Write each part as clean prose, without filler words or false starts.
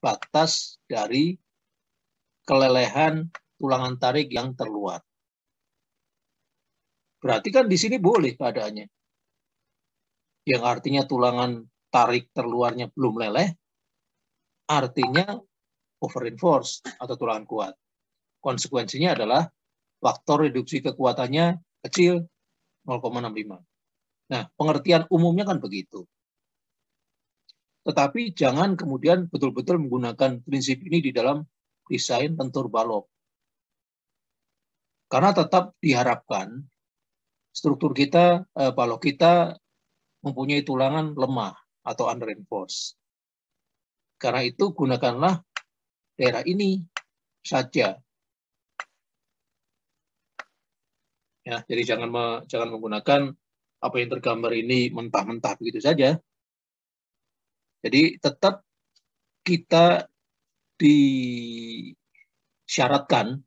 batas dari kelelehan tulangan tarik yang terluar. Berarti kan di sini boleh keadaannya. Yang artinya tulangan tarik terluarnya belum leleh, artinya over-enforce atau tulangan kuat. Konsekuensinya adalah faktor reduksi kekuatannya kecil 0,65. Nah, pengertian umumnya kan begitu. Tetapi jangan kemudian betul-betul menggunakan prinsip ini di dalam desain lentur balok. Karena tetap diharapkan struktur kita, balok kita mempunyai tulangan lemah atau under-enforce. Karena itu gunakanlah daerah ini saja. Ya, jadi jangan menggunakan apa yang tergambar ini mentah-mentah begitu saja. Jadi tetap kita disyaratkan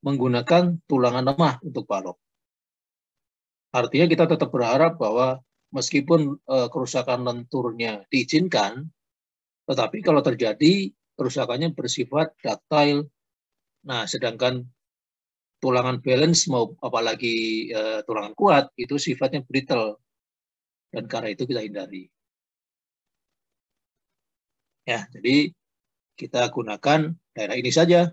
menggunakan tulangan lemah untuk balok. Artinya kita tetap berharap bahwa meskipun kerusakan lenturnya diizinkan, tetapi kalau terjadi kerusakannya bersifat ductile. Nah, sedangkan tulangan balance mau apalagi tulangan kuat itu sifatnya brittle, dan karena itu kita hindari. Ya, jadi kita gunakan daerah ini saja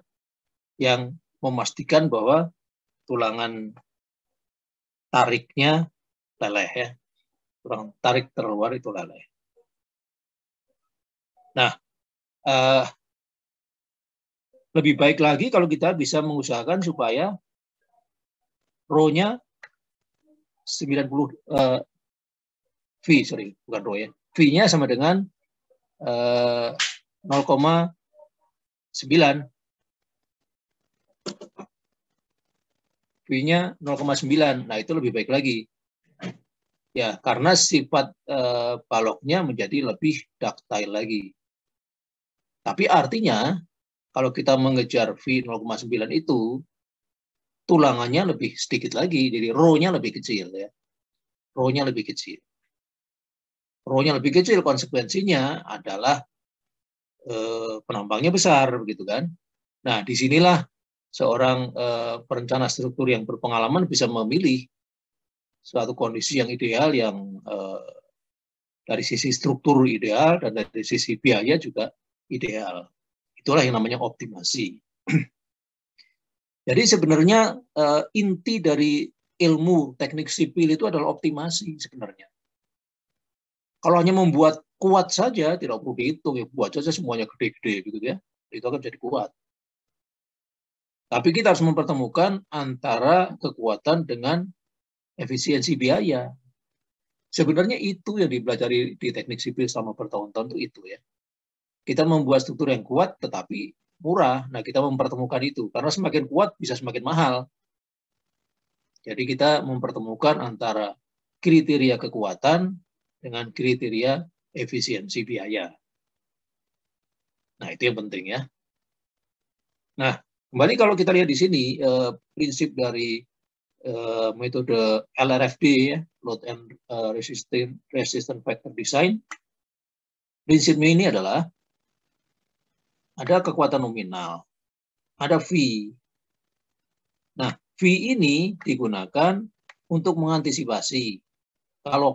yang memastikan bahwa tulangan tariknya leleh ya, tulangan tarik terluar itu leleh. Nah, lebih baik lagi kalau kita bisa mengusahakan supaya rho-nya 90 V, sorry, bukan rho ya. V-nya sama dengan 0,9. V-nya 0,9. Nah, itu lebih baik lagi. Ya, karena sifat baloknya menjadi lebih ductile lagi. Tapi artinya kalau kita mengejar V 0,9 itu, tulangannya lebih sedikit lagi, jadi rho-nya lebih kecil ya. Rho-nya lebih kecil. Rho-nya lebih kecil, konsekuensinya adalah penampangnya besar, begitu kan. Nah, disinilah seorang perencana struktur yang berpengalaman bisa memilih suatu kondisi yang ideal, yang dari sisi struktur ideal dan dari sisi biaya juga ideal. Itulah yang namanya optimasi. Jadi sebenarnya inti dari ilmu teknik sipil itu adalah optimasi sebenarnya. Kalau hanya membuat kuat saja, tidak perlu dihitung, ya buat saja semuanya gede-gede gitu ya, itu akan jadi kuat. Tapi kita harus mempertemukan antara kekuatan dengan efisiensi biaya. Sebenarnya itu yang dipelajari di teknik sipil selama bertahun-tahun itu ya. Kita membuat struktur yang kuat tetapi murah. Nah, kita mempertemukan itu karena semakin kuat bisa semakin mahal. Jadi kita mempertemukan antara kriteria kekuatan dengan kriteria efisiensi biaya. Nah, itu yang penting ya. Nah, kembali kalau kita lihat di sini prinsip dari metode LRFD ya, Load and Resistance Factor Design. Prinsipnya ini adalah ada kekuatan nominal, ada V. Nah, V ini digunakan untuk mengantisipasi kalau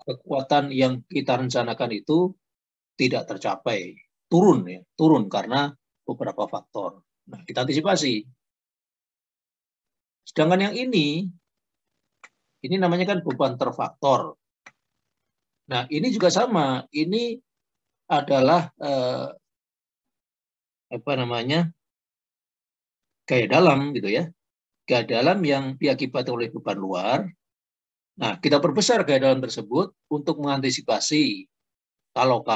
kekuatan yang kita rencanakan itu tidak tercapai, turun karena beberapa faktor. Nah, kita antisipasi. Sedangkan yang ini namanya kan beban terfaktor. Nah, ini juga sama. Ini adalah gaya dalam gitu ya. Gaya dalam yang diakibatkan oleh beban luar. Nah, kita perbesar gaya dalam tersebut untuk mengantisipasi kalau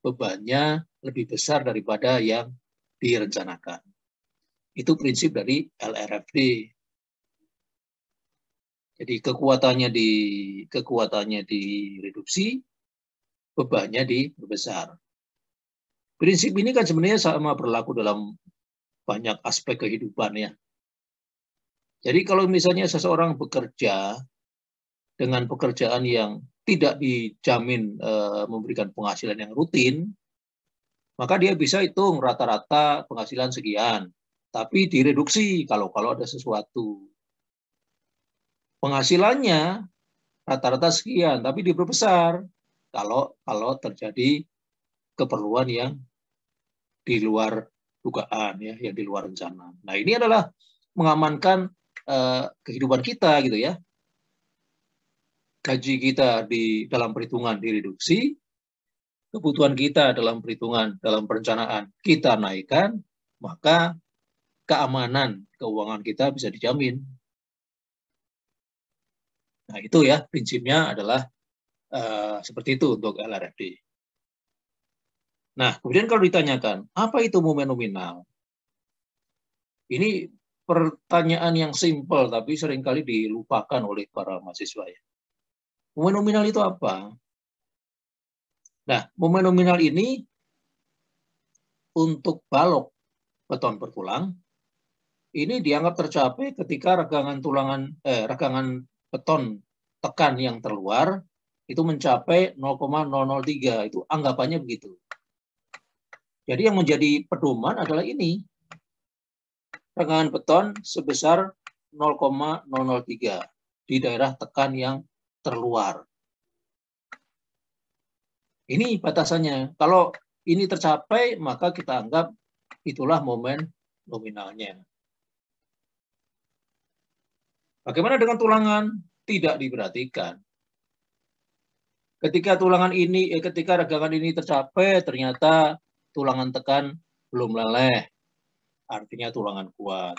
bebannya lebih besar daripada yang direncanakan. Itu prinsip dari LRFD. Jadi kekuatannya direduksi, bebannya diperbesar. Prinsip ini kan sebenarnya sama berlaku dalam banyak aspek kehidupan ya. Jadi kalau misalnya seseorang bekerja dengan pekerjaan yang tidak dijamin memberikan penghasilan yang rutin, Maka dia bisa hitung rata-rata penghasilan sekian, tapi direduksi kalau ada sesuatu. Penghasilannya rata-rata sekian, tapi diperbesar kalau terjadi keperluan yang di luar dugaan, ya, yang di luar rencana. Nah, ini adalah mengamankan kehidupan kita, gitu ya. Gaji kita di dalam perhitungan direduksi, kebutuhan kita dalam perhitungan, dalam perencanaan kita naikkan, maka keamanan keuangan kita bisa dijamin. Nah, itu ya, prinsipnya adalah seperti itu untuk LRFD. Nah, kemudian kalau ditanyakan, apa itu momen nominal? Ini pertanyaan yang simpel, tapi seringkali dilupakan oleh para mahasiswa. Ya. Momen nominal itu apa? Nah, momen nominal ini untuk balok beton bertulang, ini dianggap tercapai ketika regangan beton tekan yang terluar itu mencapai 0,003, itu anggapannya begitu. Jadi yang menjadi pedoman adalah ini, regangan beton sebesar 0,003 di daerah tekan yang terluar. Ini batasannya. Kalau ini tercapai, maka kita anggap itulah momen nominalnya. Bagaimana dengan tulangan? Tidak diperhatikan. Ketika regangan ini tercapai, ternyata tulangan tekan belum meleleh, artinya tulangan kuat.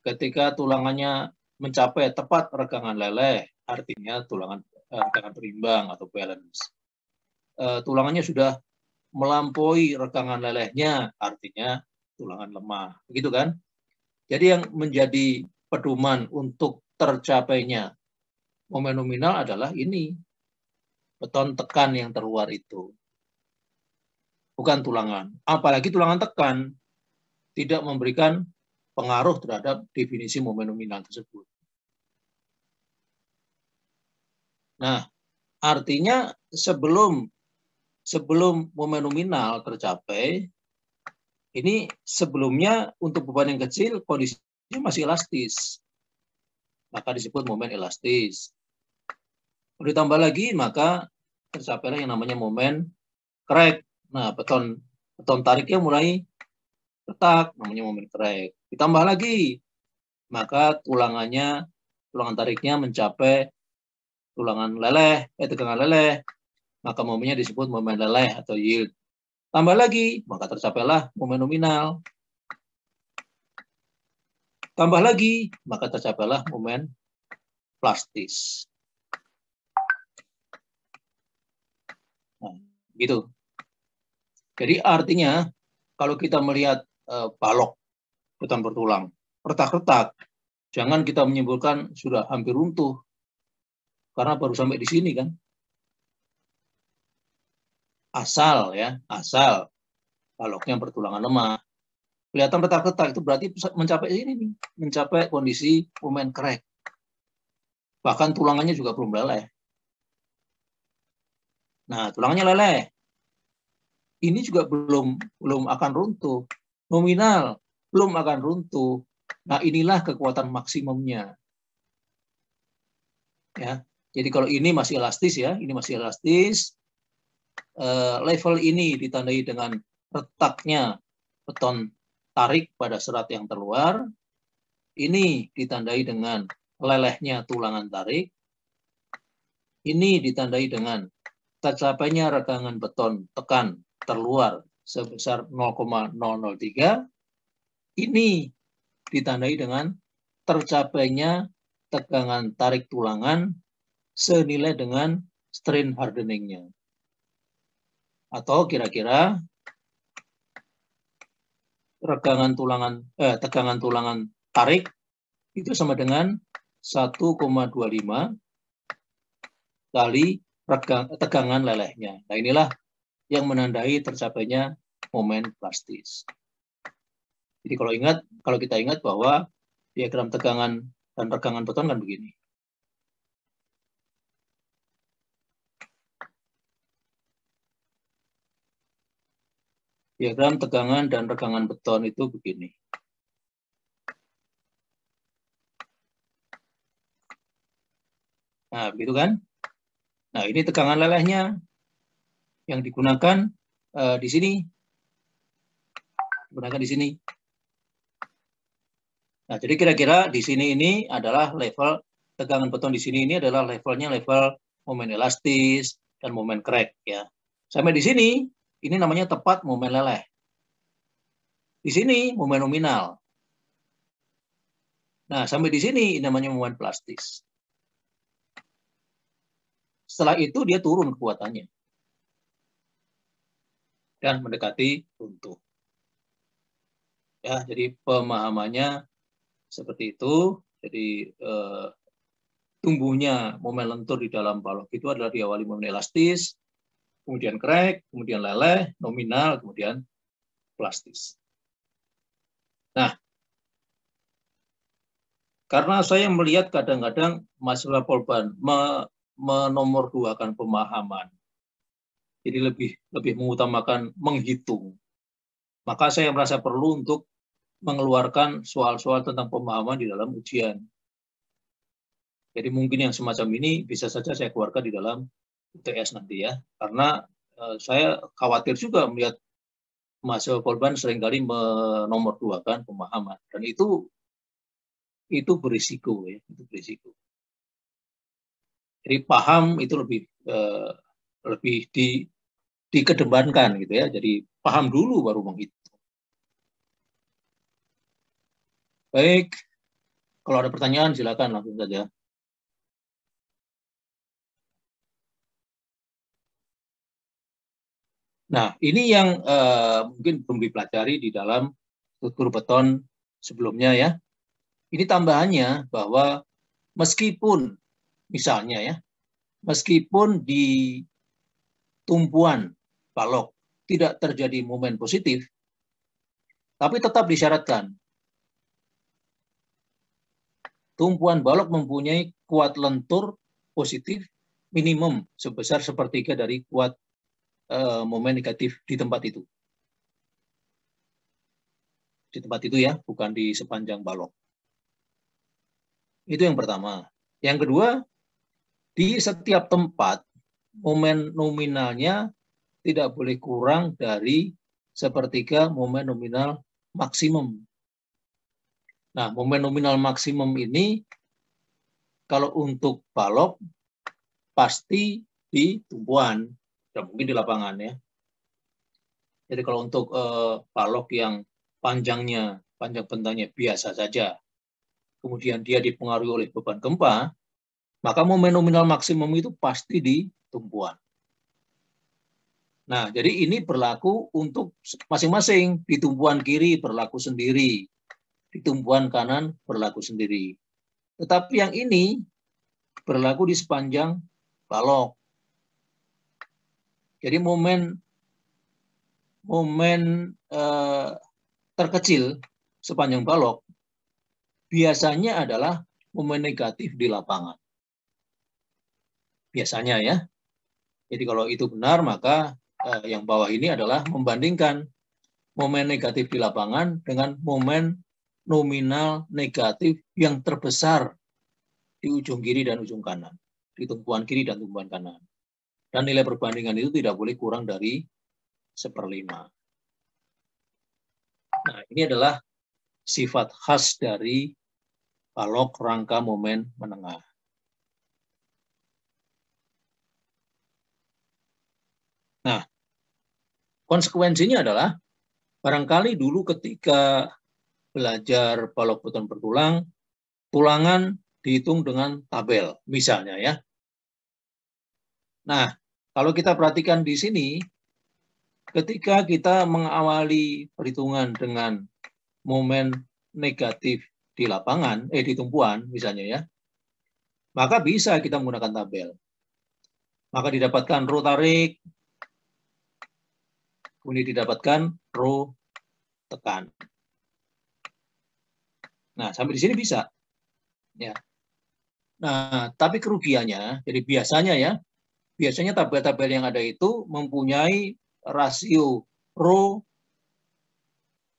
Ketika tulangannya mencapai tepat regangan leleh, artinya regangan berimbang atau balance. Tulangannya sudah melampaui regangan lelehnya, artinya tulangan lemah. Begitu kan? Jadi yang menjadi pedoman untuk tercapainya momen nominal adalah ini, beton tekan yang terluar itu. Bukan tulangan. Apalagi tulangan tekan tidak memberikan pengaruh terhadap definisi momen nominal tersebut. Nah, artinya sebelum momen nominal tercapai, ini sebelumnya untuk beban yang kecil kondisinya masih elastis. Maka disebut momen elastis. Kalau ditambah lagi, maka tercapailah yang namanya momen crack. Nah, beton tariknya mulai retak, namanya momen crack. Ditambah lagi, maka tulangan tariknya mencapai tegangan leleh, maka momennya disebut momen leleh atau yield. Tambah lagi, maka tercapailah momen nominal. Tambah lagi, maka tercapailah momen plastis. Nah, gitu. Jadi artinya, kalau kita melihat balok beton bertulang, retak-retak, jangan kita menyimpulkan sudah hampir runtuh, karena baru sampai di sini kan. Asal baloknya bertulangan lemah. Kelihatan retak-retak itu berarti mencapai ini nih, mencapai kondisi momen crack. Bahkan tulangannya juga belum leleh. Nah, tulangannya leleh. Ini juga belum akan runtuh. Nominal belum akan runtuh. Nah, inilah kekuatan maksimumnya. Ya. Jadi kalau ini masih elastis ya, ini masih elastis. Level ini ditandai dengan retaknya beton tarik pada serat yang terluar. Ini ditandai dengan lelehnya tulangan tarik. Ini ditandai dengan tercapainya regangan beton tekan terluar sebesar 0,003. Ini ditandai dengan tercapainya tegangan tarik tulangan senilai dengan strain hardening-nya. Atau kira-kira tegangan tulangan tarik itu sama dengan 1,25 kali tegangan lelehnya. Nah, inilah yang menandai tercapainya momen plastis. Jadi kalau kita ingat bahwa diagram tegangan dan regangan beton kan begini. Diagram tegangan dan regangan beton itu begini. Nah, begitu kan? Nah, ini tegangan lelehnya yang digunakan di sini. Digunakan di sini. Nah, jadi kira-kira di sini ini adalah level tegangan beton di sini ini adalah levelnya level momen elastis dan momen crack ya. Sampai di sini ini namanya tepat momen leleh. Di sini momen nominal. Nah, sampai di sini ini namanya momen plastis. Setelah itu dia turun kekuatannya dan mendekati runtuh. Ya, jadi pemahamannya seperti itu. Jadi tumbuhnya momen lentur di dalam balok itu adalah diawali momen elastis, kemudian crack, kemudian leleh, nominal, kemudian plastis. Nah, karena saya melihat kadang-kadang Mas Polban menomorduakan pemahaman, jadi lebih mengutamakan menghitung. Maka saya merasa perlu untuk mengeluarkan soal-soal tentang pemahaman di dalam ujian. Jadi mungkin yang semacam ini bisa saja saya keluarkan di dalam UTS nanti ya, karena saya khawatir juga melihat Mas Polban seringkali menomorduakan pemahaman, dan itu berisiko ya, itu berisiko. Jadi paham itu lebih dikedepankan gitu ya. Jadi paham dulu baru menghitung. Baik, kalau ada pertanyaan silakan langsung saja. Nah, ini yang mungkin belum dipelajari di dalam struktur beton sebelumnya ya. Ini tambahannya bahwa meskipun misalnya ya, meskipun di tumpuan balok tidak terjadi momen positif, tapi tetap disyaratkan tumpuan balok mempunyai kuat lentur positif minimum sebesar sepertiga dari kuat momen negatif di tempat itu. Di tempat itu ya, bukan di sepanjang balok. Itu yang pertama. Yang kedua, di setiap tempat momen nominalnya tidak boleh kurang dari sepertiga momen nominal maksimum. Nah, momen nominal maksimum ini kalau untuk balok pasti di tumpuan, dan mungkin di lapangan ya. Jadi kalau untuk balok yang panjang bentangnya biasa saja, kemudian dia dipengaruhi oleh beban gempa, maka momen nominal maksimum itu pasti di tumpuan. Nah, jadi ini berlaku untuk masing-masing. Di tumpuan kiri berlaku sendiri, di tumpuan kanan berlaku sendiri. Tetapi yang ini berlaku di sepanjang balok. Jadi momen terkecil sepanjang balok biasanya adalah momen negatif di lapangan. Biasanya ya. Jadi kalau itu benar, maka yang bawah ini adalah membandingkan momen negatif di lapangan dengan momen nominal negatif yang terbesar di ujung kiri dan ujung kanan. Di tumpuan kiri dan tumpuan kanan. Dan nilai perbandingan itu tidak boleh kurang dari 1/5. Nah, ini adalah sifat khas dari balok rangka momen menengah. Nah, konsekuensinya adalah barangkali dulu ketika belajar balok beton bertulang, tulangan dihitung dengan tabel, misalnya ya. Nah, kalau kita perhatikan di sini, ketika kita mengawali perhitungan dengan momen negatif di lapangan, di tumpuan misalnya ya, maka bisa kita menggunakan tabel. Maka didapatkan rho tarik, kemudian didapatkan rho tekan. Nah, sampai di sini bisa. Ya. Nah, tapi kerugiannya, jadi biasanya tabel-tabel yang ada itu mempunyai rasio rho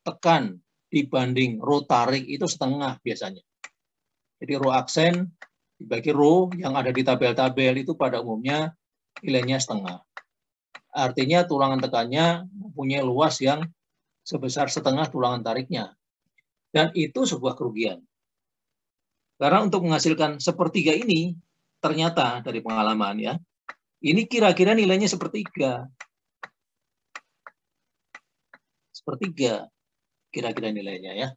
tekan dibanding rho tarik itu setengah biasanya. Jadi rho aksen dibagi rho yang ada di tabel-tabel itu pada umumnya nilainya setengah. Artinya tulangan tekannya mempunyai luas yang sebesar setengah tulangan tariknya. Dan itu sebuah kerugian. Karena untuk menghasilkan sepertiga ini, ternyata dari pengalaman ya, ini kira-kira nilainya sepertiga. Sepertiga kira-kira nilainya ya.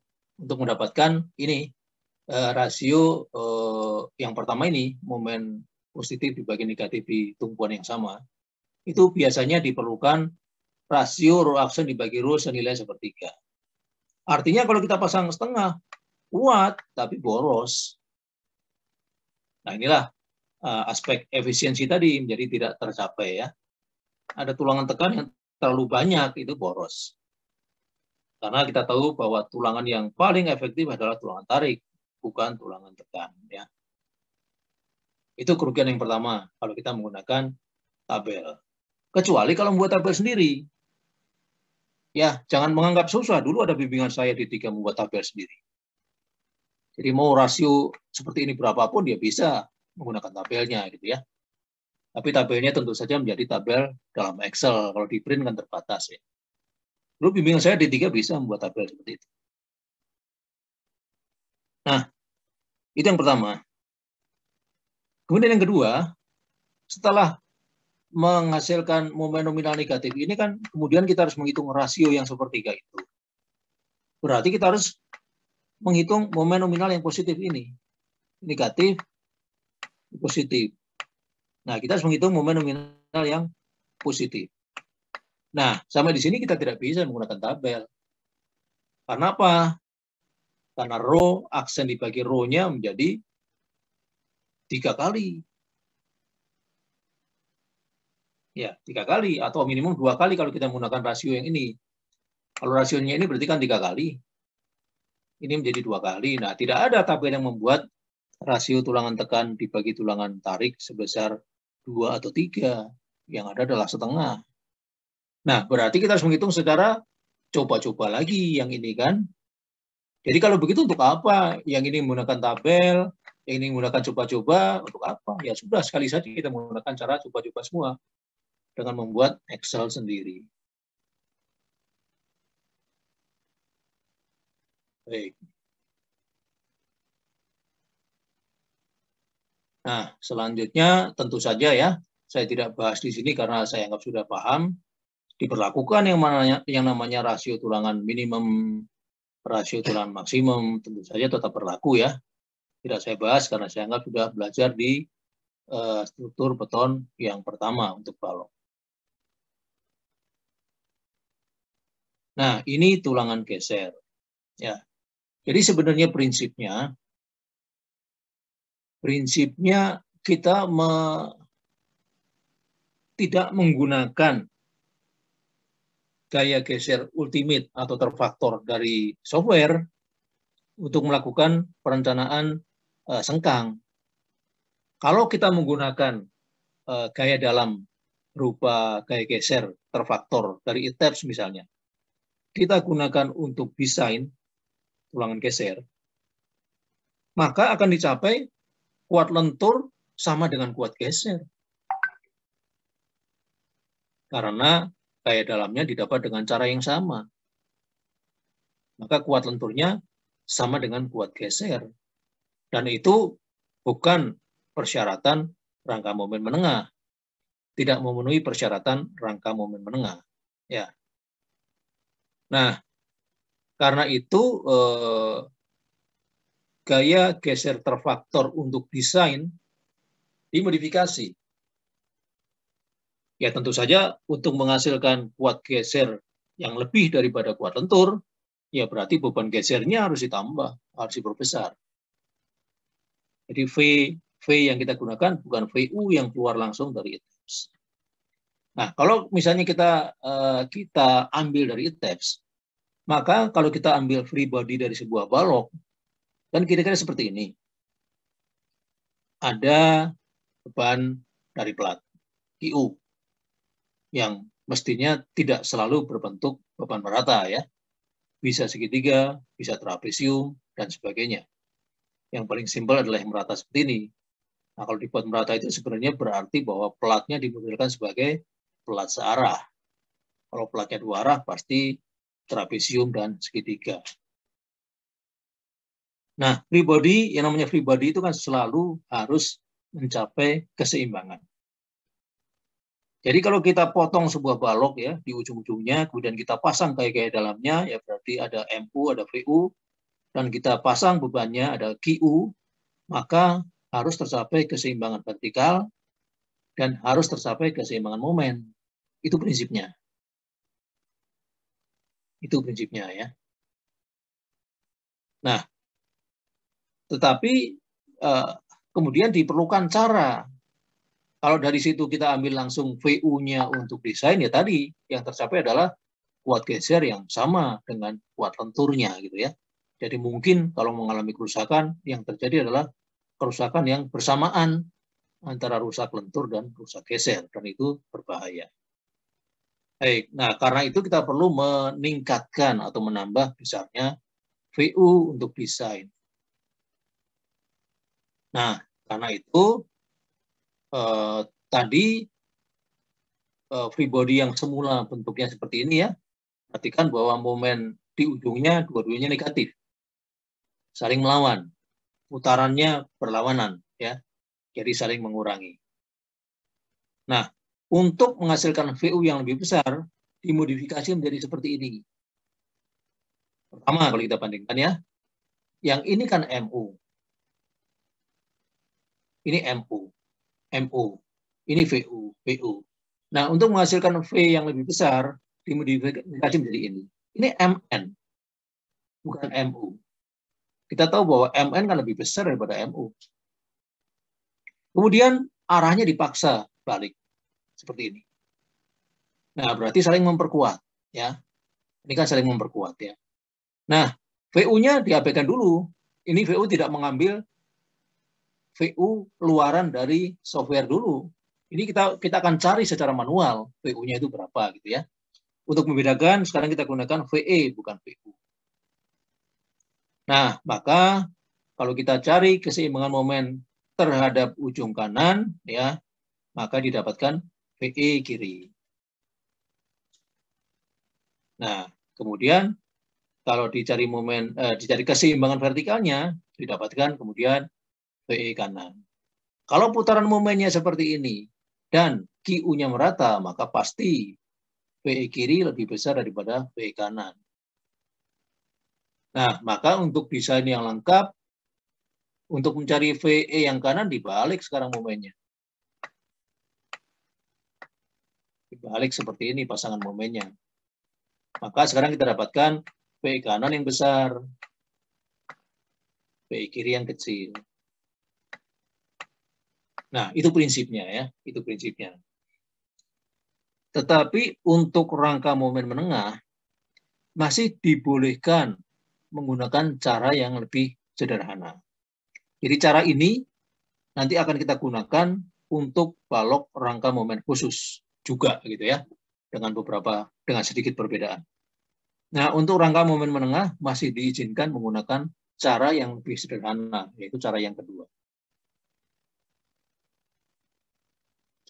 Untuk mendapatkan ini rasio yang pertama ini, momen positif dibagi negatif di tumpuan yang sama, itu biasanya diperlukan rasio rho aksen dibagi rho senilai sepertiga. Artinya kalau kita pasang setengah, kuat tapi boros. Nah inilah aspek efisiensi tadi menjadi tidak tercapai ya. Ada tulangan tekan yang terlalu banyak itu boros. Karena kita tahu bahwa tulangan yang paling efektif adalah tulangan tarik, bukan tulangan tekan ya. Itu kerugian yang pertama kalau kita menggunakan tabel. Kecuali kalau membuat tabel sendiri. Ya, jangan menganggap susah. Dulu ada bimbingan saya di 3 membuat tabel sendiri. Jadi mau rasio seperti ini berapapun dia bisa menggunakan tabelnya gitu ya. Tapi tabelnya tentu saja menjadi tabel dalam Excel. Kalau di print kan terbatas ya. Dulu bimbingan saya di 3 bisa membuat tabel seperti itu. Nah, itu yang pertama. Kemudian yang kedua, setelah menghasilkan momen nominal negatif ini kan kemudian kita harus menghitung rasio yang sepertiga itu. Berarti kita harus menghitung momen nominal yang positif ini. Negatif, positif. Nah, kita harus menghitung momen nominal yang positif. Nah, sampai di sini kita tidak bisa menggunakan tabel. Karena apa? Karena rho, aksen dibagi rho-nya menjadi 3 kali. Ya, 3 kali atau minimum 2 kali kalau kita menggunakan rasio yang ini. Kalau rasionya ini berarti kan 3 kali. Ini menjadi 2 kali. Nah, tidak ada tabel yang membuat rasio tulangan tekan dibagi tulangan tarik sebesar 2 atau 3. Yang ada adalah setengah. Nah, berarti kita harus menghitung secara coba-coba lagi yang ini kan. Jadi kalau begitu untuk apa? Yang ini menggunakan tabel, yang ini menggunakan coba-coba, untuk apa? Ya sudah, sekali saja kita menggunakan cara coba-coba semua dengan membuat Excel sendiri. Baik. Nah, selanjutnya tentu saja ya, saya tidak bahas di sini karena saya anggap sudah paham. Diberlakukan yang namanya rasio tulangan minimum, rasio tulangan maksimum, tentu saja tetap berlaku ya. Tidak saya bahas karena saya anggap sudah belajar di struktur beton yang pertama untuk balok. Nah, ini tulangan geser. Ya. Jadi sebenarnya prinsipnya kita tidak menggunakan gaya geser ultimate atau terfaktor dari software untuk melakukan perencanaan sengkang. Kalau kita menggunakan gaya dalam berupa gaya geser terfaktor dari ETABS misalnya, kita gunakan untuk desain tulangan geser, maka akan dicapai kuat lentur sama dengan kuat geser. Karena gaya dalamnya didapat dengan cara yang sama. Maka kuat lenturnya sama dengan kuat geser. Dan itu bukan persyaratan rangka momen menengah. Tidak memenuhi persyaratan rangka momen menengah. Ya. Nah, karena itu gaya geser terfaktor untuk desain dimodifikasi. Ya tentu saja untuk menghasilkan kuat geser yang lebih daripada kuat lentur, ya berarti beban gesernya harus ditambah, harus diperbesar. Jadi V yang kita gunakan bukan VU yang keluar langsung dari ETABS. Nah, kalau misalnya kita ambil dari ETABS, maka kalau kita ambil free body dari sebuah balok, kan kira-kira seperti ini. Ada beban dari plat, IU, yang mestinya tidak selalu berbentuk beban merata ya. bisa segitiga, bisa trapesium, dan sebagainya. Yang paling simpel adalah yang merata seperti ini. Nah, kalau dibuat merata itu sebenarnya berarti bahwa pelatnya dimodelkan sebagai pelat searah. Kalau pelatnya dua arah, pasti trapesium dan segitiga. Nah, free body, yang namanya free body itu kan selalu harus mencapai keseimbangan. Jadi kalau kita potong sebuah balok ya di ujung-ujungnya, kemudian kita pasang kayak dalamnya, ya berarti ada MU, ada VU, dan kita pasang bebannya ada QU, maka harus tercapai keseimbangan vertikal dan harus tercapai keseimbangan momen. Itu prinsipnya. Itu prinsipnya ya. Nah, tetapi kemudian diperlukan cara. Kalau dari situ kita ambil langsung VU-nya untuk desain, ya tadi yang tercapai adalah kuat geser yang sama dengan kuat lenturnya gitu ya. Jadi mungkin kalau mengalami kerusakan, yang terjadi adalah kerusakan yang bersamaan antara rusak lentur dan rusak geser, dan itu berbahaya. Baik, nah karena itu kita perlu meningkatkan atau menambah besarnya VU untuk desain. Nah, karena itu tadi free body yang semula bentuknya seperti ini ya, perhatikan bahwa momen di ujungnya dua-duanya negatif, saling melawan, putarannya berlawanan ya, jadi saling mengurangi. Nah, untuk menghasilkan VU yang lebih besar, dimodifikasi menjadi seperti ini. Pertama, kalau kita bandingkan ya, yang ini kan MU, ini MU, MU, ini VU, VU. Nah, untuk menghasilkan V yang lebih besar, dimodifikasi menjadi ini. Ini MN, bukan MU. Kita tahu bahwa MN kan lebih besar daripada MU. Kemudian arahnya dipaksa balik, seperti ini. Nah, berarti saling memperkuat. Ya. Ini kan saling memperkuat. Ya. Nah, VU-nya diabaikan dulu. Ini VU tidak mengambil VU luaran dari software dulu. Ini kita akan cari secara manual VU-nya itu berapa gitu ya. Untuk membedakan sekarang kita gunakan VE bukan VU. Nah, maka kalau kita cari keseimbangan momen terhadap ujung kanan ya, maka didapatkan VE kiri. Nah, kemudian kalau dicari momen dicari keseimbangan vertikalnya didapatkan kemudian VE kanan. Kalau putaran momennya seperti ini dan QU-nya merata, maka pasti VE kiri lebih besar daripada VE kanan. Nah, maka untuk desain yang lengkap, untuk mencari VE yang kanan dibalik sekarang momennya. Dibalik seperti ini pasangan momennya. Maka sekarang kita dapatkan VE kanan yang besar, VE kiri yang kecil. Nah, itu prinsipnya ya, itu prinsipnya. Tetapi untuk rangka momen menengah, masih dibolehkan menggunakan cara yang lebih sederhana. Jadi cara ini nanti akan kita gunakan untuk balok rangka momen khusus juga gitu ya, dengan sedikit perbedaan. Nah, untuk rangka momen menengah masih diizinkan menggunakan cara yang lebih sederhana, yaitu cara yang kedua.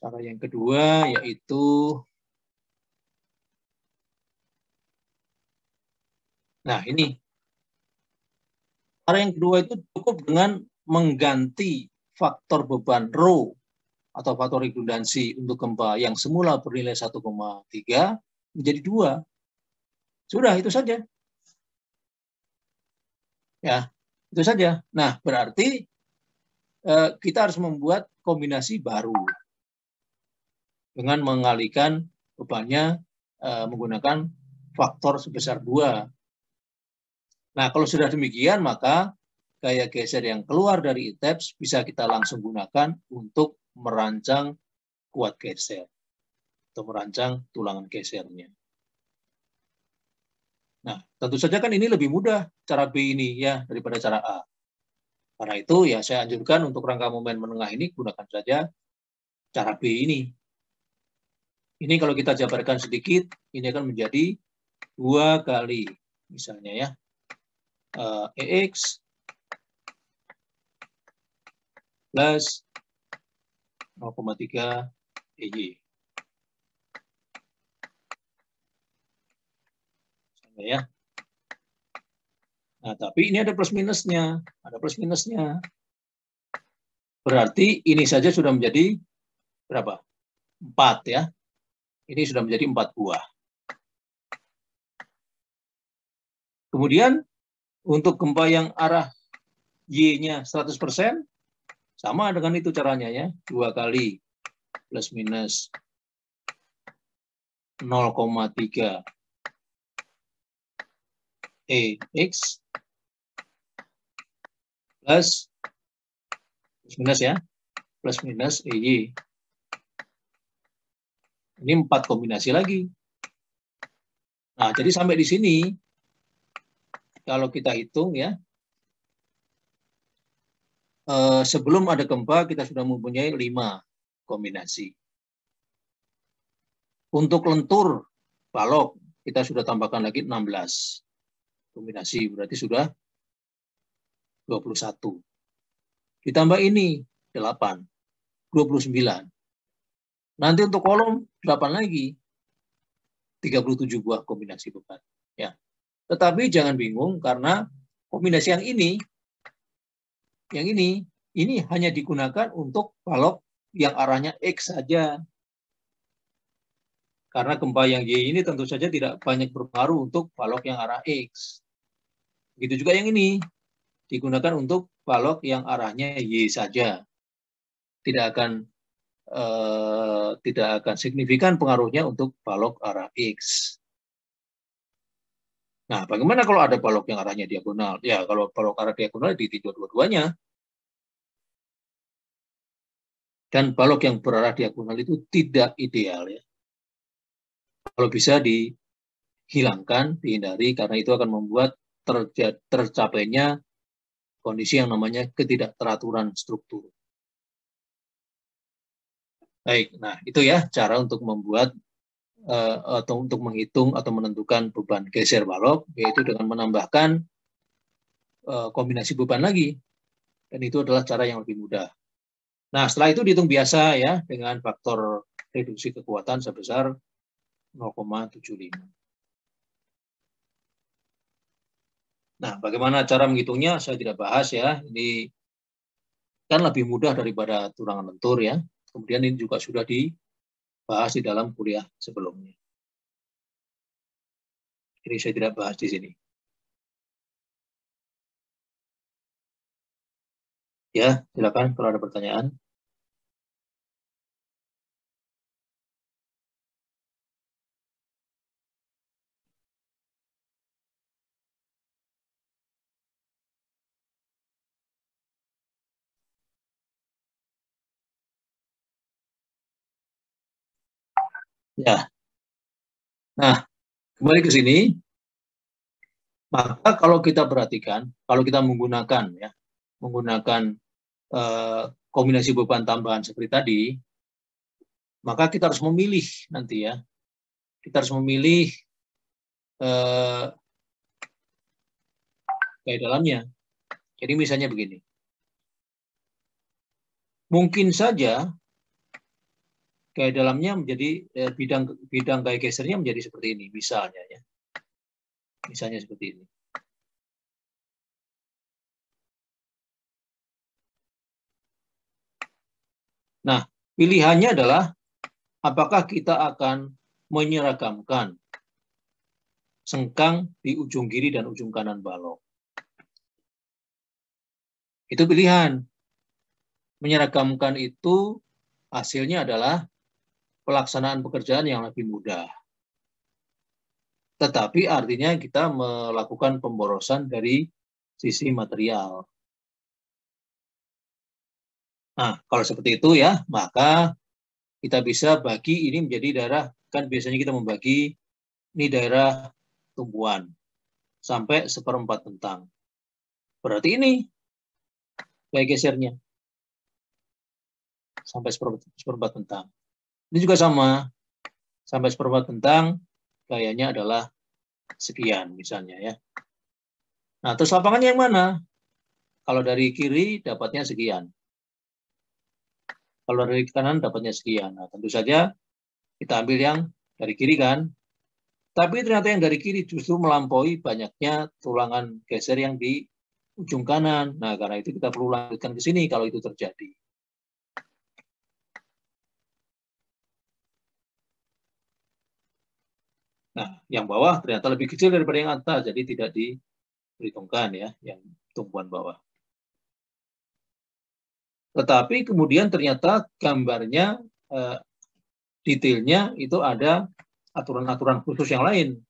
Cara yang kedua yaitu nah ini. Cara yang kedua itu cukup dengan mengganti faktor beban rho atau faktor redundansi untuk gempa yang semula bernilai 1,3 menjadi 2. Sudah, itu saja. Ya, itu saja. Nah, berarti kita harus membuat kombinasi baru dengan mengalihkan bebannya menggunakan faktor sebesar 2. Nah, kalau sudah demikian, maka gaya geser yang keluar dari ITEPS bisa kita langsung gunakan untuk merancang kuat geser atau merancang tulangan gesernya. Nah, tentu saja kan ini lebih mudah cara B ini ya daripada cara A. Karena itu ya saya anjurkan untuk rangka momen menengah ini gunakan saja cara B ini. Ini kalau kita jabarkan sedikit, ini akan menjadi 2 kali misalnya ya, EX plus 0,3 EY. Ya. Nah, tapi ini ada plus minusnya. Ada plus minusnya. Berarti ini saja sudah menjadi berapa? 4 ya. Ini sudah menjadi 4 buah. Kemudian untuk gempa yang arah Y-nya 100%, sama dengan itu caranya ya. 2 kali plus minus 0,3 EX plus minus ya, plus minus EY. Ini 4 kombinasi lagi. Nah, jadi sampai di sini, kalau kita hitung ya, sebelum ada gempa kita sudah mempunyai 5 kombinasi. Untuk lentur balok, kita sudah tambahkan lagi 16 kombinasi, berarti sudah 21. Ditambah ini 8, 29. Nanti untuk kolom 8 lagi, 37 buah kombinasi beban. Ya. Tetapi jangan bingung karena kombinasi yang ini hanya digunakan untuk balok yang arahnya X saja. Karena gempa yang Y ini tentu saja tidak banyak berpengaruh untuk balok yang arah X. Begitu juga yang ini digunakan untuk balok yang arahnya Y saja. Tidak akan signifikan pengaruhnya untuk balok arah X. Nah, bagaimana kalau ada balok yang arahnya diagonal? Ya, kalau balok arah diagonal ditinjau dua-duanya. Dan balok yang berarah diagonal itu tidak ideal ya. Kalau bisa dihilangkan, dihindari, karena itu akan membuat tercapainya kondisi yang namanya ketidakteraturan struktur. Baik, nah itu ya cara untuk membuat atau untuk menghitung atau menentukan beban geser balok, yaitu dengan menambahkan kombinasi beban lagi. Dan itu adalah cara yang lebih mudah. Nah, setelah itu dihitung biasa ya, dengan faktor reduksi kekuatan sebesar 0,75. Nah, bagaimana cara menghitungnya saya tidak bahas ya. Ini kan lebih mudah daripada turangan lentur ya. Kemudian ini juga sudah dibahas di dalam kuliah sebelumnya. Ini saya tidak bahas di sini. Ya, silakan kalau ada pertanyaan. Ya. Nah, kembali ke sini. Maka kalau kita perhatikan, kalau kita menggunakan kombinasi beban tambahan seperti tadi, maka kita harus memilih nanti ya. Kita harus memilih kayak dalamnya. Jadi misalnya begini. Mungkin saja kayak dalamnya menjadi bidang gaya gesernya menjadi seperti ini misalnya ya. Misalnya seperti ini. Nah, pilihannya adalah apakah kita akan menyeragamkan sengkang di ujung kiri dan ujung kanan balok. Itu pilihan. Menyeragamkan itu hasilnya adalah pelaksanaan pekerjaan yang lebih mudah. Tetapi artinya kita melakukan pemborosan dari sisi material. Nah, kalau seperti itu ya, maka kita bisa bagi ini menjadi daerah, kan biasanya kita membagi ini daerah tumbuhan sampai 1/4 bentang. Berarti ini gaya gesernya sampai 1/4 bentang. Ini juga sama, sampai 1/4 bentang gayanya adalah sekian misalnya ya. Nah, terus lapangannya yang mana? Kalau dari kiri dapatnya sekian. Kalau dari kanan dapatnya sekian. Nah, tentu saja kita ambil yang dari kiri kan. Tapi ternyata yang dari kiri justru melampaui banyaknya tulangan geser yang di ujung kanan. Nah, karena itu kita perlu lanjutkan ke sini kalau itu terjadi. Nah, yang bawah ternyata lebih kecil daripada yang atas, jadi tidak diperhitungkan ya, yang tumpuan bawah. Tetapi kemudian ternyata gambarnya, detailnya itu ada aturan-aturan khusus yang lain.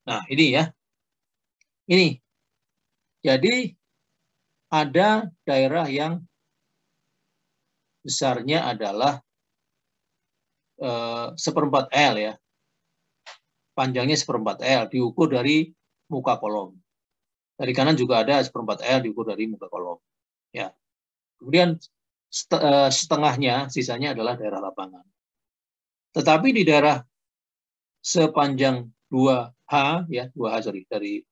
Nah, ini ya. Ini. Jadi ada daerah yang besarnya adalah 1/4 L ya. Panjangnya 1/4 L diukur dari muka kolom. Dari kanan juga ada 1/4 L diukur dari muka kolom. Ya. Kemudian setengahnya, sisanya adalah daerah lapangan. Tetapi di daerah sepanjang 2H ya, 2H sorry, dari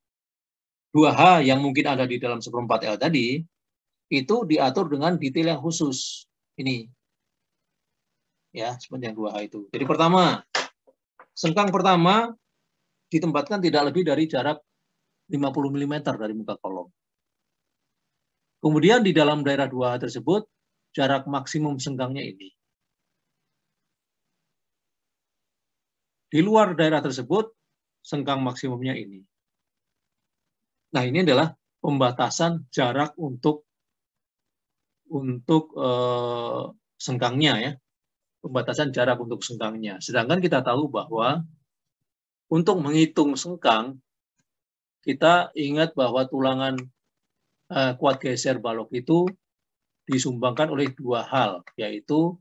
2H yang mungkin ada di dalam 1/4 L tadi, itu diatur dengan detail yang khusus. Ini. Ya, sepanjang 2H itu. Jadi pertama, sengkang pertama ditempatkan tidak lebih dari jarak 50 mm dari muka kolom. Kemudian di dalam daerah 2H tersebut, jarak maksimum sengkangnya ini. Di luar daerah tersebut, sengkang maksimumnya ini. Nah, ini adalah pembatasan jarak untuk sengkangnya ya. Pembatasan jarak untuk sengkangnya. Sedangkan kita tahu bahwa untuk menghitung sengkang, kita ingat bahwa tulangan kuat geser balok itu disumbangkan oleh dua hal, yaitu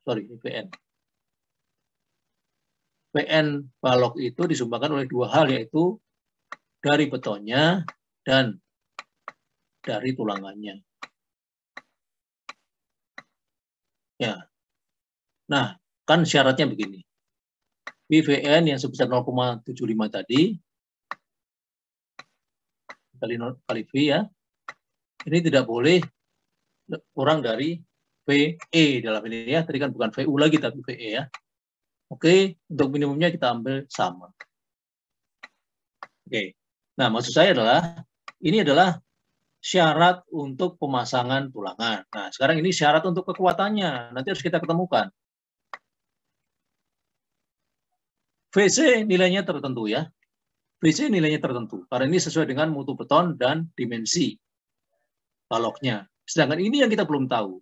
VN. VN balok itu disumbangkan oleh dua hal, yaitu dari betonnya dan dari tulangannya. Ya. Nah, kan syaratnya begini. VN yang sebesar 0,75 tadi kali V ya. Ini tidak boleh kurang dari VE dalam ini ya. Tadi kan bukan VU lagi tapi VE ya. Oke, untuk minimumnya kita ambil sama. Oke. Nah, maksud saya adalah ini adalah syarat untuk pemasangan tulangan. Nah, sekarang ini syarat untuk kekuatannya. Nanti harus kita ketemukan. VC nilainya tertentu ya. VC nilainya tertentu. Karena ini sesuai dengan mutu beton dan dimensi baloknya. Sedangkan ini yang kita belum tahu.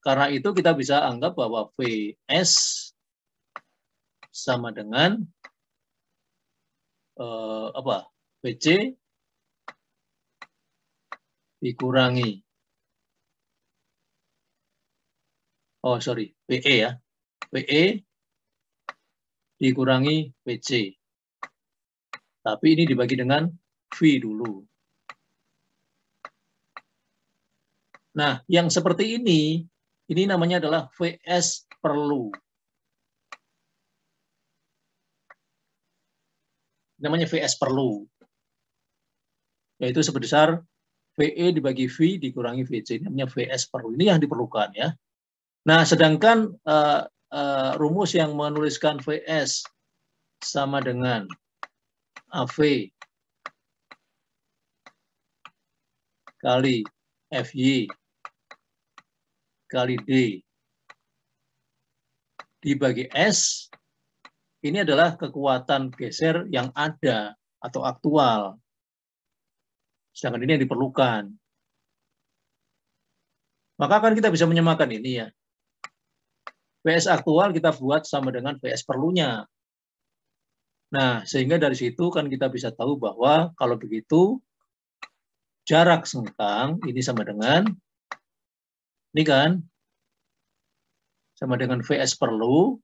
Karena itu kita bisa anggap bahwa VS sama dengan VC dikurangi VE ya. VE dikurangi VC. Tapi ini dibagi dengan V dulu. Nah, yang seperti ini namanya adalah VS perlu. Namanya VS perlu. Yaitu sebesar VE dibagi V dikurangi VC. Namanya VS perlu. Ini yang diperlukan ya. Nah, sedangkan rumus yang menuliskan VS sama dengan AV kali FY kali D dibagi S, ini adalah kekuatan geser yang ada atau aktual. Sedangkan ini yang diperlukan. Maka kan kita bisa menyamakan ini ya. VS aktual kita buat sama dengan VS perlunya. Nah, sehingga dari situ kan kita bisa tahu bahwa kalau begitu jarak sengkang ini sama dengan ini kan sama dengan VS perlu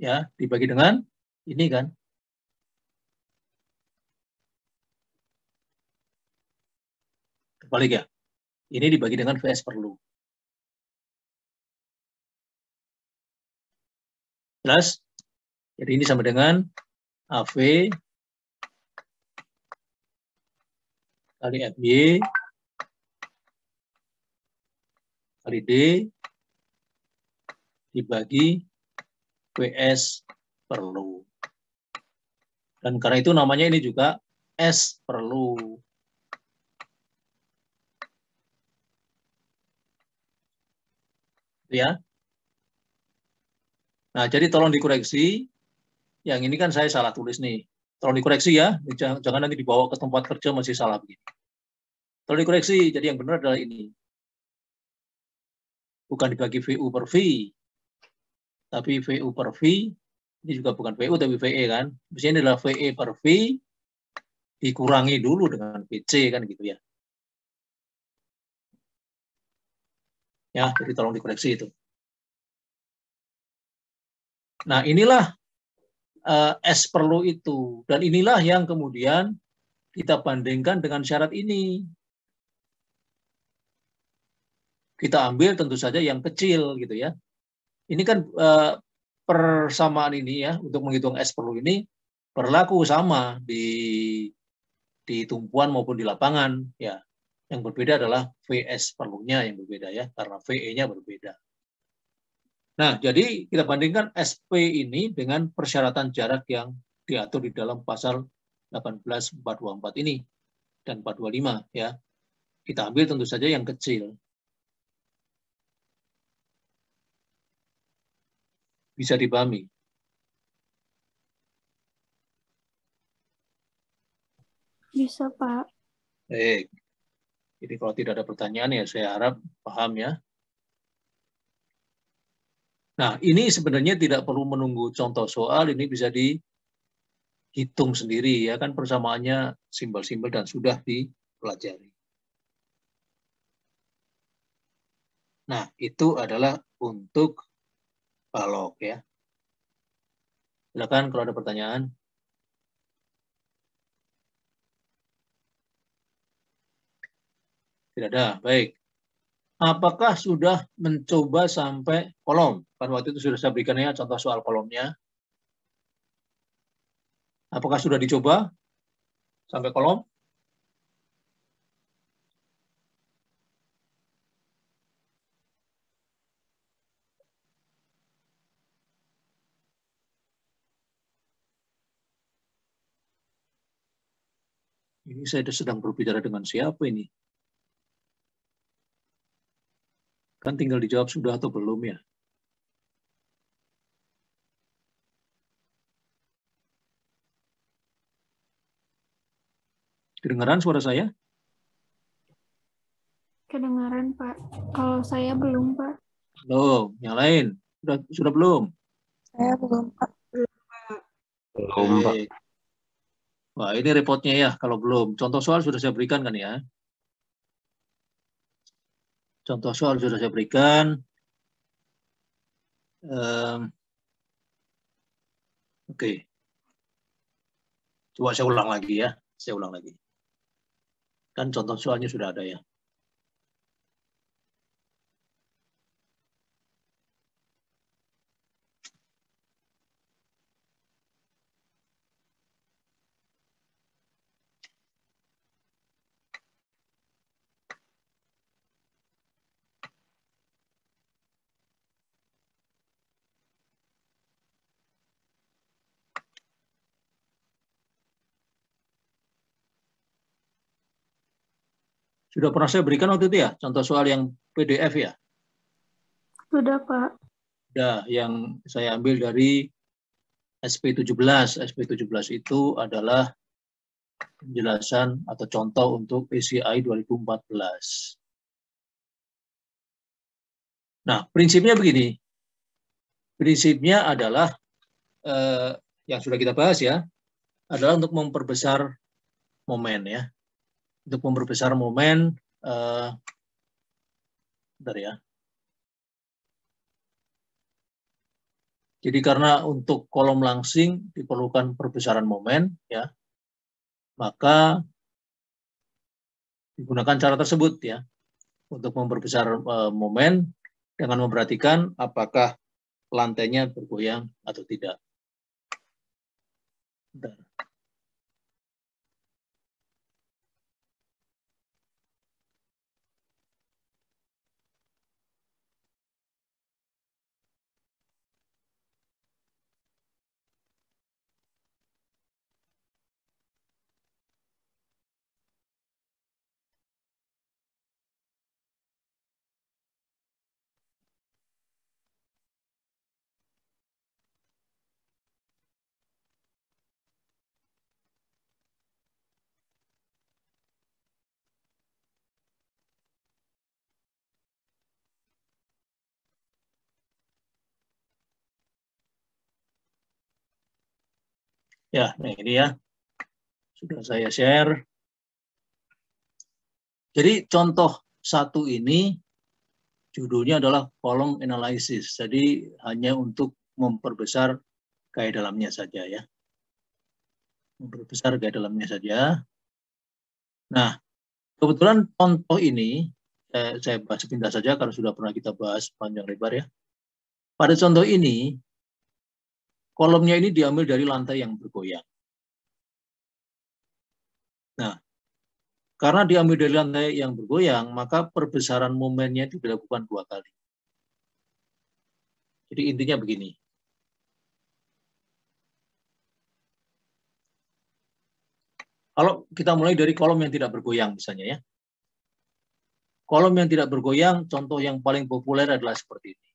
ya dibagi dengan ini kan. Kebalik ya. Ini dibagi dengan VS perlu. Jelas? Jadi ini sama dengan AV kali FY kali D dibagi WS perlu. Dan karena itu namanya ini juga S perlu. Ya. Nah, jadi tolong dikoreksi. Yang ini kan saya salah tulis nih. Tolong dikoreksi ya. Jangan nanti dibawa ke tempat kerja masih salah begini. Tolong dikoreksi. Jadi yang benar adalah ini. Bukan dibagi VU per V. Tapi VU per V. Ini juga bukan VU tapi VE kan. Misalnya ini adalah VE per V. Dikurangi dulu dengan VC kan gitu ya. Ya, jadi tolong dikoreksi itu. Nah, inilah S perlu itu. Dan inilah yang kemudian kita bandingkan dengan syarat ini. Kita ambil tentu saja yang kecil gitu ya. Ini kan persamaan ini ya, untuk menghitung S perlu ini berlaku sama di tumpuan maupun di lapangan ya. Yang berbeda adalah VS perlunya yang berbeda ya, karena VE-nya berbeda. Nah, jadi kita bandingkan SP ini dengan persyaratan jarak yang diatur di dalam pasal 18424 ini dan 425 ya. Kita ambil tentu saja yang kecil. Bisa dipahami? Bisa, Pak. Baik. Jadi kalau tidak ada pertanyaan ya saya harap paham ya. Nah, ini sebenarnya tidak perlu menunggu contoh soal, ini bisa dihitung sendiri ya kan, persamaannya simbol-simbol dan sudah dipelajari. Nah, itu adalah untuk balok ya. Silakan kalau ada pertanyaan. Tidak ada, baik. Apakah sudah mencoba sampai kolom? Kan waktu itu sudah saya berikan ya contoh soal kolomnya. Apakah sudah dicoba sampai kolom? Ini saya sedang berbicara dengan siapa ini? Kan tinggal dijawab sudah atau belum ya. Kedengaran suara saya? Kedengaran, Pak. Kalau saya belum, Pak. Belum. Yang lain? Sudah belum? Saya belum, Pak. Belum, Pak. Wah, ini repotnya ya kalau belum. Contoh soal sudah saya berikan kan ya. Contoh soal sudah saya berikan. Oke. Coba saya ulang lagi ya. Saya ulang lagi. Kan contoh soalnya sudah ada ya. Sudah pernah saya berikan waktu itu ya, contoh soal yang PDF ya? Sudah, Pak. Sudah, yang saya ambil dari SP17. SP17 itu adalah penjelasan atau contoh untuk PCI 2014. Nah, prinsipnya begini. Prinsipnya adalah yang sudah kita bahas ya, adalah untuk memperbesar momen ya. Untuk memperbesar momen, bentar ya. Jadi karena untuk kolom langsing diperlukan perbesaran momen ya, maka digunakan cara tersebut ya untuk memperbesar momen dengan memperhatikan apakah lantainya bergoyang atau tidak. Bentar. Ya, nah ini ya. Sudah saya share. Jadi contoh satu ini judulnya adalah column analysis. Jadi hanya untuk memperbesar gaya dalamnya saja ya. Memperbesar gaya dalamnya saja. Nah, kebetulan contoh ini saya bahas pindah saja karena sudah pernah kita bahas panjang lebar ya. Pada contoh ini, kolomnya ini diambil dari lantai yang bergoyang. Nah, karena diambil dari lantai yang bergoyang, maka perbesaran momennya itu dilakukan 2 kali. Jadi intinya begini. Kalau kita mulai dari kolom yang tidak bergoyang misalnya ya. Kolom yang tidak bergoyang, contoh yang paling populer adalah seperti ini.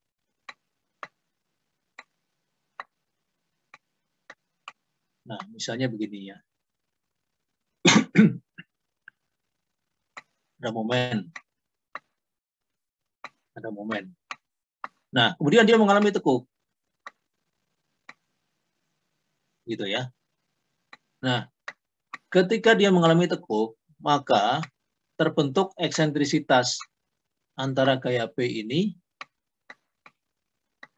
Nah, misalnya begini ya. Ada momen. Ada momen. Nah, kemudian dia mengalami tekuk. Gitu ya. Nah, ketika dia mengalami tekuk, maka terbentuk eksentrisitas antara gaya P ini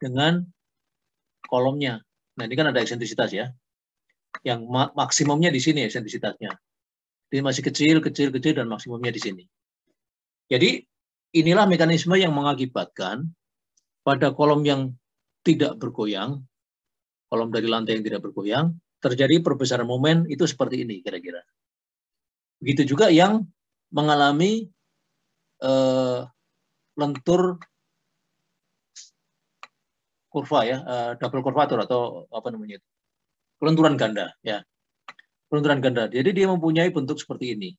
dengan kolomnya. Nah, ini kan ada eksentrisitas ya. Yang maksimumnya di sini eksentrisitasnya. Jadi masih kecil, dan maksimumnya di sini. Jadi inilah mekanisme yang mengakibatkan pada kolom yang tidak bergoyang, kolom dari lantai yang tidak bergoyang, terjadi perbesaran momen itu seperti ini kira-kira. Begitu juga yang mengalami lentur kurva ya, double kurvatur atau apa namanya itu, kelenturan ganda ya, kelenturan ganda. Jadi dia mempunyai bentuk seperti ini.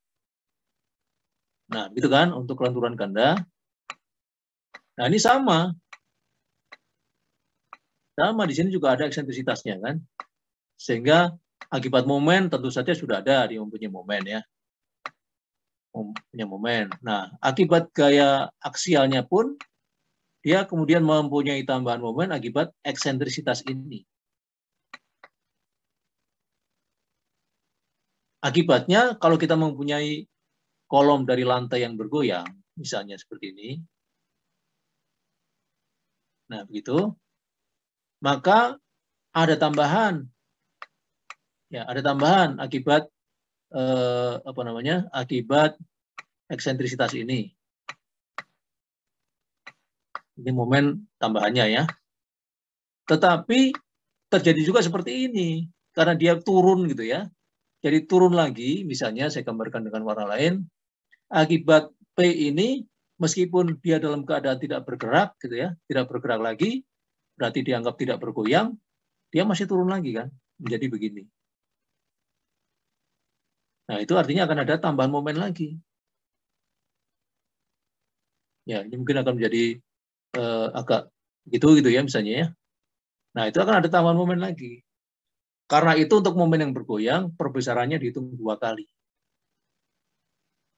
Nah, gitu kan untuk kelenturan ganda. Nah, ini sama di sini juga ada eksentrisitasnya kan, sehingga akibat momen tentu saja sudah ada dia mempunyai momen ya, mempunyai momen. Nah, akibat gaya aksialnya pun dia kemudian mempunyai tambahan momen akibat eksentrisitas ini. Akibatnya kalau kita mempunyai kolom dari lantai yang bergoyang, misalnya seperti ini, nah begitu, maka ada tambahan, ya ada tambahan akibat akibat eksentrisitas ini. Ini momen tambahannya ya. Tetapi terjadi juga seperti ini karena dia turun gitu ya. Jadi turun lagi, misalnya saya gambarkan dengan warna lain, akibat P ini meskipun dia dalam keadaan tidak bergerak gitu ya, tidak bergerak lagi, berarti dianggap tidak bergoyang, dia masih turun lagi kan, menjadi begini. Nah, itu artinya akan ada tambahan momen lagi. Ya, ini mungkin akan menjadi agak gitu ya misalnya ya. Nah, itu akan ada tambahan momen lagi. Karena itu untuk momen yang bergoyang, perbesarannya dihitung 2 kali.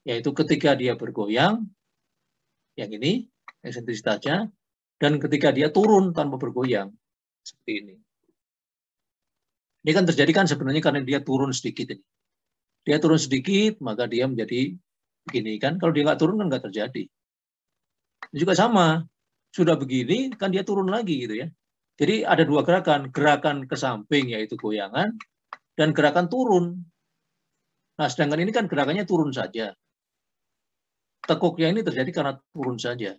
Yaitu ketika dia bergoyang, yang ini, eksentrisitasnya, dan ketika dia turun tanpa bergoyang, seperti ini. Ini kan terjadi kan sebenarnya karena dia turun sedikit ini. Dia turun sedikit, maka dia menjadi begini kan. Kalau dia nggak turun kan nggak terjadi. Ini juga sama. Sudah begini, kan dia turun lagi gitu ya. Jadi ada 2 gerakan. Gerakan ke samping yaitu goyangan, dan gerakan turun. Nah, sedangkan ini kan gerakannya turun saja. Tekuknya ini terjadi karena turun saja.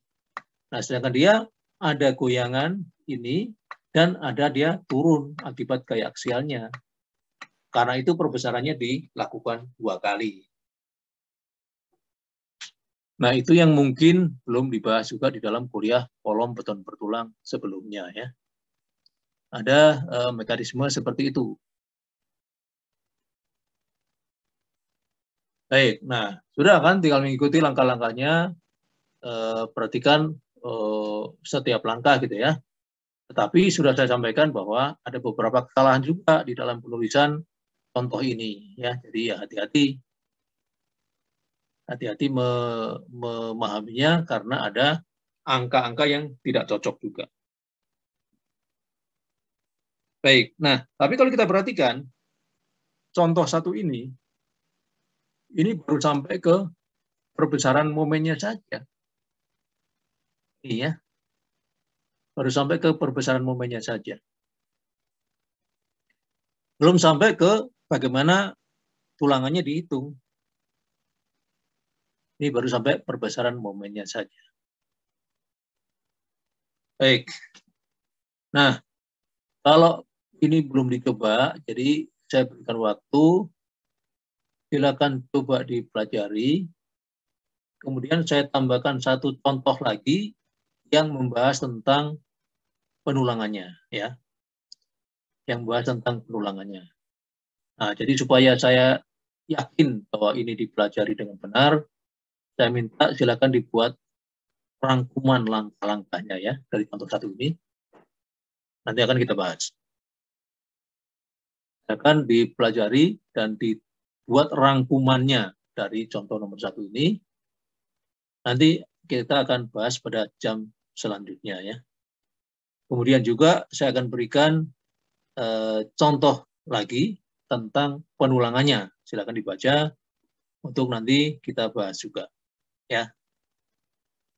Nah, sedangkan dia ada goyangan ini, dan ada dia turun akibat gaya aksialnya. Karena itu perbesarannya dilakukan 2 kali. Nah, itu yang mungkin belum dibahas juga di dalam kuliah kolom beton bertulang sebelumnya ya. Ada mekanisme seperti itu. Baik, nah sudah kan tinggal mengikuti langkah-langkahnya, perhatikan setiap langkah gitu ya. Tetapi sudah saya sampaikan bahwa ada beberapa kesalahan juga di dalam penulisan contoh ini ya. Jadi ya hati-hati memahaminya karena ada angka-angka yang tidak cocok juga. Baik, nah tapi kalau kita perhatikan contoh satu ini baru sampai ke perbesaran momennya saja. Iya, baru sampai ke perbesaran momennya saja. Belum sampai ke bagaimana tulangannya dihitung. Ini baru sampai perbesaran momennya saja. Baik. Nah, kalau ini belum dicoba, jadi saya berikan waktu, silakan coba dipelajari. Kemudian saya tambahkan satu contoh lagi yang membahas tentang penulangannya, ya. Yang membahas tentang penulangannya. Nah, jadi supaya saya yakin bahwa ini dipelajari dengan benar, saya minta silakan dibuat rangkuman langkah-langkahnya ya dari contoh satu ini. Nanti akan kita bahas. Akan dipelajari dan dibuat rangkumannya dari contoh nomor satu ini. Nanti kita akan bahas pada jam selanjutnya ya. Kemudian juga saya akan berikan contoh lagi tentang penulangannya. Silakan dibaca untuk nanti kita bahas juga ya.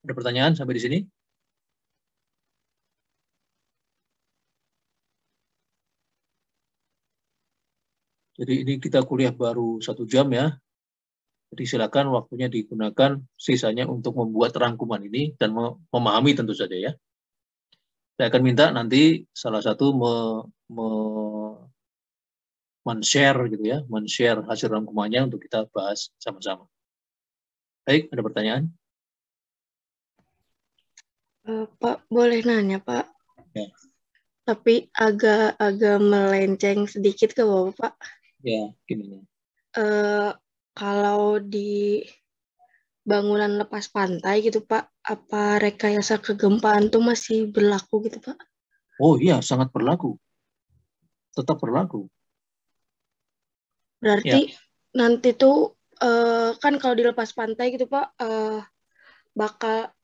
Ada pertanyaan sampai di sini? Jadi ini kita kuliah baru 1 jam ya. Jadi silakan waktunya digunakan sisanya untuk membuat rangkuman ini dan memahami tentu saja ya. Saya akan minta nanti salah satu men-share gitu ya, men-share hasil rangkumannya untuk kita bahas sama-sama. Baik, ada pertanyaan? Pak, boleh nanya, Pak? Ya. Tapi agak melenceng sedikit ke Bapak, Pak. Ya, gimana? Kalau di bangunan lepas pantai gitu, Pak, apa rekayasa kegempaan tuh masih berlaku gitu, Pak? Oh iya, sangat berlaku. Tetap berlaku. Berarti nanti tuh kan kalau di lepas pantai gitu, Pak, bakal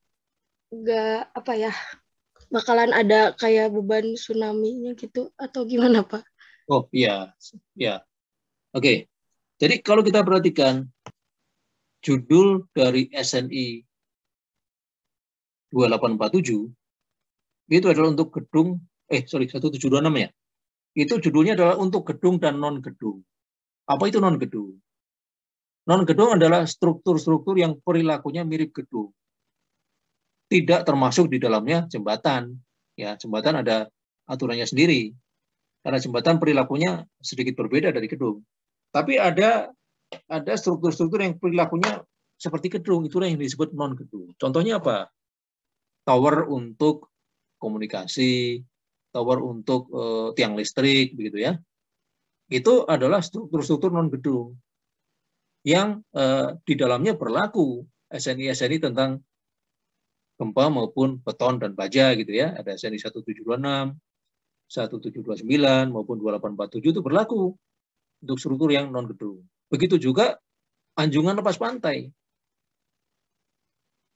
bakalan ada kayak beban tsunami-nya gitu atau gimana, Pak? Oh iya, ya. Oke. Jadi kalau kita perhatikan judul dari SNI 2847 itu adalah untuk gedung 1726 ya. Itu judulnya adalah untuk gedung dan non gedung. Apa itu non gedung? Non gedung adalah struktur-struktur yang perilakunya mirip gedung. Tidak termasuk di dalamnya jembatan. Ya, jembatan ada aturannya sendiri. Karena jembatan perilakunya sedikit berbeda dari gedung. Tapi ada struktur-struktur yang perilakunya seperti gedung, itulah yang disebut non gedung. Contohnya apa? Tower untuk komunikasi, tower untuk tiang listrik, begitu ya. Itu adalah struktur-struktur non gedung yang di dalamnya berlaku SNI tentang gempa maupun beton dan baja gitu ya. Ada SNI 1726, 1729 maupun 2847 itu berlaku untuk struktur yang non gedung. Begitu juga anjungan lepas pantai.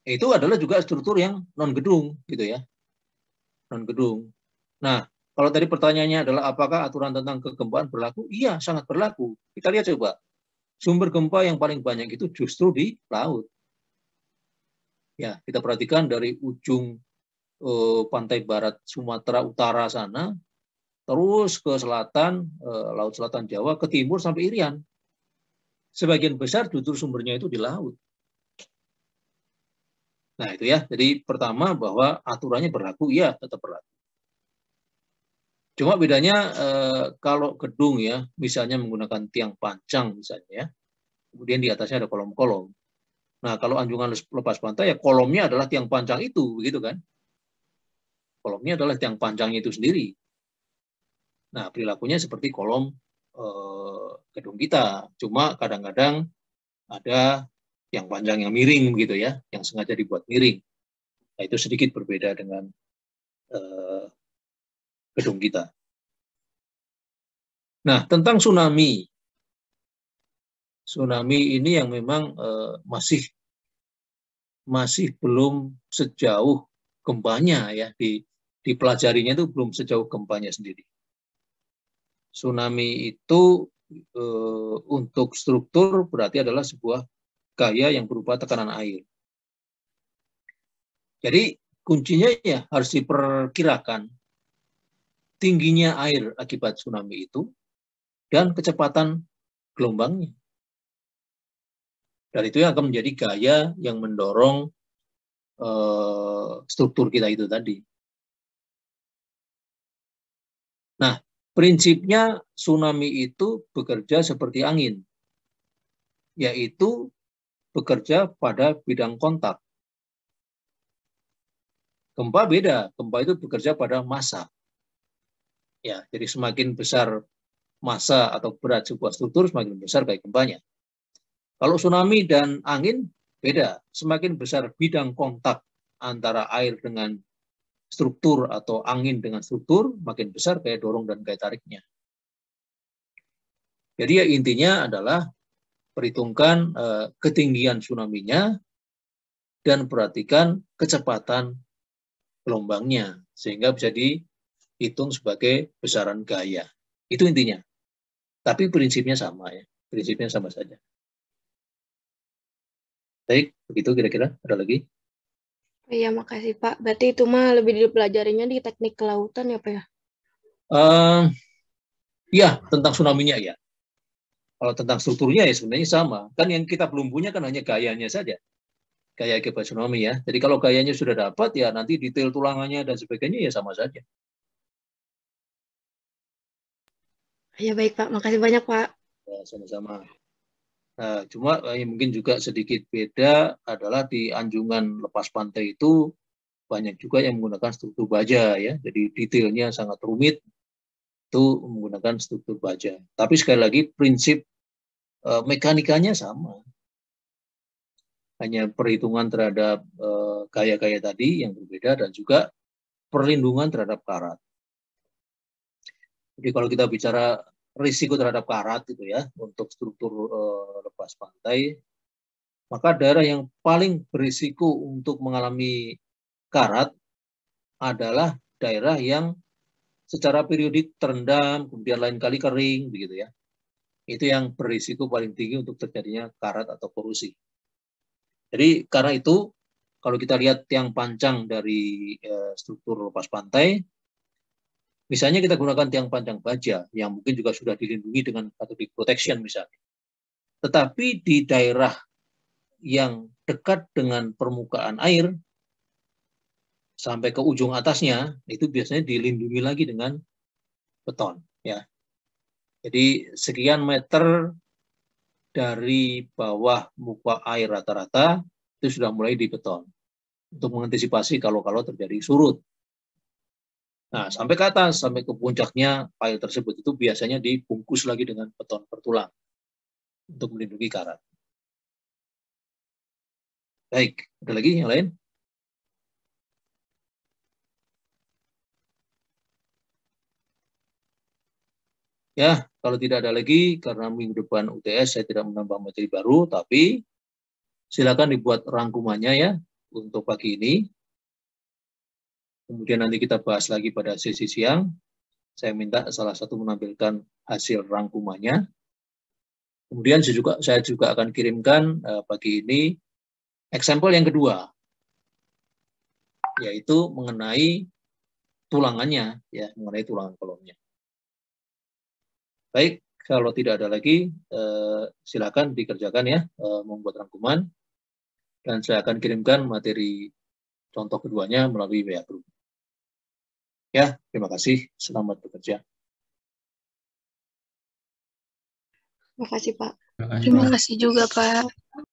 Itu adalah juga struktur yang non gedung gitu ya. Non gedung. Nah, kalau tadi pertanyaannya adalah apakah aturan tentang kegempaan berlaku? Iya, sangat berlaku. Kita lihat coba. Sumber gempa yang paling banyak itu justru di laut. Ya, kita perhatikan dari ujung pantai barat Sumatera Utara sana, terus ke selatan, Laut Selatan Jawa, ke timur sampai Irian. Sebagian besar justru sumbernya itu di laut. Nah itu ya, jadi pertama bahwa aturannya berlaku, iya tetap berlaku. Cuma bedanya kalau gedung ya, misalnya menggunakan tiang pancang misalnya ya, kemudian di atasnya ada kolom-kolom. Nah, kalau anjungan lepas pantai ya kolomnya adalah tiang pancang itu, begitu kan? Kolomnya adalah tiang pancangnya itu sendiri. Nah, perilakunya seperti kolom gedung kita. Cuma kadang-kadang ada tiang panjang yang miring begitu ya, yang sengaja dibuat miring. Nah, itu sedikit berbeda dengan gedung kita. Nah, tentang tsunami. Tsunami ini yang memang masih belum sejauh gempanya ya, dipelajarinya itu belum sejauh gempanya sendiri. Tsunami itu untuk struktur berarti adalah sebuah gaya yang berupa tekanan air. Jadi kuncinya ya harus diperkirakan tingginya air akibat tsunami itu dan kecepatan gelombangnya. Dan itu yang akan menjadi gaya yang mendorong struktur kita itu tadi. Nah, prinsipnya tsunami itu bekerja seperti angin, yaitu bekerja pada bidang kontak. Gempa beda, gempa itu bekerja pada massa. Ya, jadi semakin besar massa atau berat sebuah struktur, semakin besar gaya gempanya. Kalau tsunami dan angin beda, semakin besar bidang kontak antara air dengan struktur atau angin dengan struktur, makin besar gaya dorong dan gaya tariknya. Jadi ya intinya adalah perhitungkan ketinggian tsunami-nya dan perhatikan kecepatan gelombangnya sehingga bisa dihitung sebagai besaran gaya. Itu intinya. Tapi prinsipnya sama ya. Prinsipnya sama saja. Baik, begitu kira-kira. Ada lagi? Iya, makasih Pak. Berarti itu mah lebih dipelajarinya di teknik kelautan ya Pak ya? Ya, tentang tsunami-nya ya. Kalau tentang strukturnya ya sebenarnya sama. Kan yang kita belum punya kan hanya gayanya saja. Gaya akibat tsunami ya. Jadi kalau gayanya sudah dapat ya nanti detail tulangannya dan sebagainya ya sama saja. Ya baik Pak, makasih banyak Pak. Ya, sama-sama. Nah, cuma mungkin juga sedikit beda adalah di anjungan lepas pantai itu banyak juga yang menggunakan struktur baja ya. Jadi detailnya sangat rumit itu menggunakan struktur baja. Tapi sekali lagi prinsip mekanikanya sama. Hanya perhitungan terhadap gaya-gaya tadi yang berbeda dan juga perlindungan terhadap karat. Jadi kalau kita bicara risiko terhadap karat gitu ya untuk struktur lepas pantai, maka daerah yang paling berisiko untuk mengalami karat adalah daerah yang secara periodik terendam, kemudian lain kali kering, begitu ya. Itu yang berisiko paling tinggi untuk terjadinya karat atau korosi. Jadi karena itu, kalau kita lihat tiang pancang dari struktur lepas pantai, misalnya kita gunakan tiang pancang baja, yang mungkin juga sudah dilindungi dengan cathodic protection misalnya. Tetapi di daerah yang dekat dengan permukaan air, sampai ke ujung atasnya, itu biasanya dilindungi lagi dengan beton. Ya. Jadi sekian meter dari bawah muka air rata-rata, itu sudah mulai dibeton. Untuk mengantisipasi kalau terjadi surut. Nah, sampai ke atas, sampai ke puncaknya air tersebut itu biasanya dibungkus lagi dengan beton bertulang untuk melindungi karat. Baik, ada lagi yang lain? Ya, kalau tidak ada lagi, karena minggu depan UTS saya tidak menambah materi baru, tapi silakan dibuat rangkumannya ya untuk pagi ini. Kemudian nanti kita bahas lagi pada sesi siang. Saya minta salah satu menampilkan hasil rangkumannya. Kemudian saya juga akan kirimkan pagi ini example yang kedua, yaitu mengenai tulangannya, ya, mengenai tulangan kolomnya. Baik, kalau tidak ada lagi, silakan dikerjakan ya, membuat rangkuman, dan saya akan kirimkan materi contoh keduanya melalui WA Group. Ya, terima kasih. Selamat bekerja. Terima kasih, Pak. Terima kasih juga, Pak.